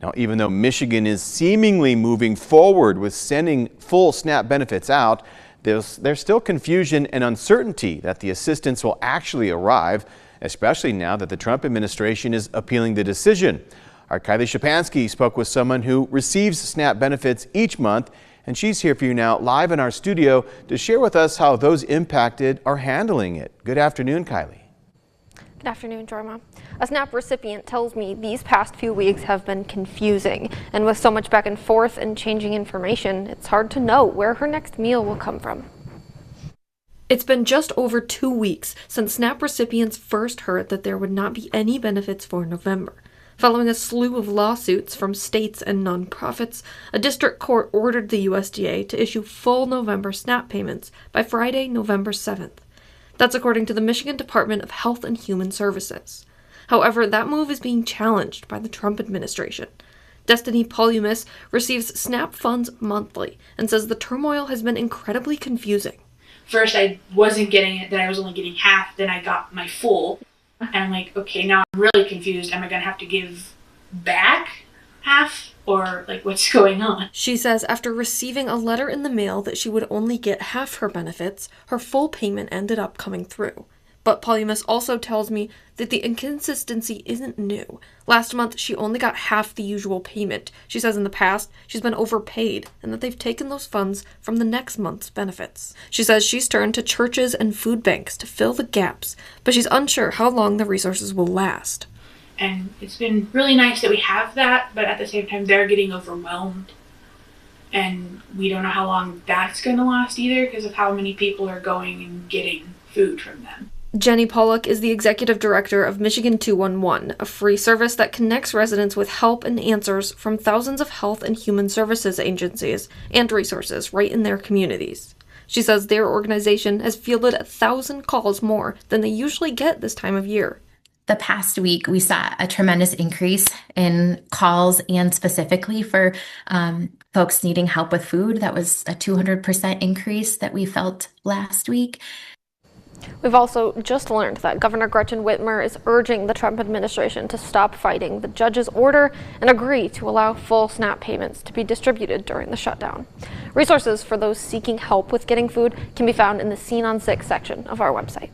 Now, even though Michigan is seemingly moving forward with sending full SNAP benefits out, there's still confusion and uncertainty that the assistance will actually arrive, especially now that the Trump administration is appealing the decision. Our Kylie Shapansky spoke with someone who receives SNAP benefits each month, and she's here for you now live in our studio to share with us how those impacted are handling it. Good afternoon, Kylie. Good afternoon, Jorma. A SNAP recipient tells me these past few weeks have been confusing, and with so much back and forth and changing information, it's hard to know where her next meal will come from. It's been just over 2 weeks since SNAP recipients first heard that there would not be any benefits for November. Following a slew of lawsuits from states and nonprofits, a district court ordered the USDA to issue full November SNAP payments by Friday, November 7th. That's according to the Michigan Department of Health and Human Services. However, that move is being challenged by the Trump administration. Destiny Polumis receives SNAP funds monthly and says the turmoil has been incredibly confusing. First, I wasn't getting it, then I was only getting half, then I got my full. And I'm like, okay, now I'm really confused. Am I going to have to give back half? Or, like, what's going on? She says after receiving a letter in the mail that she would only get half her benefits, her full payment ended up coming through. But Polumis also tells me that the inconsistency isn't new. Last month, she only got half the usual payment. She says in the past, she's been overpaid and that they've taken those funds from the next month's benefits. She says she's turned to churches and food banks to fill the gaps, but she's unsure how long the resources will last. And it's been really nice that we have that, but at the same time, they're getting overwhelmed. And we don't know how long that's going to last either because of how many people are going and getting food from them. Jenny Pollock is the executive director of Michigan 211, a free service that connects residents with help and answers from thousands of health and human services agencies and resources right in their communities. She says their organization has fielded 1,000 calls more than they usually get this time of year. The past week, we saw a tremendous increase in calls and specifically for folks needing help with food. That was a 200% increase that we felt last week. We've also just learned that Governor Gretchen Whitmer is urging the Trump administration to stop fighting the judge's order and agree to allow full SNAP payments to be distributed during the shutdown. Resources for those seeking help with getting food can be found in the Scene on 6 section of our website.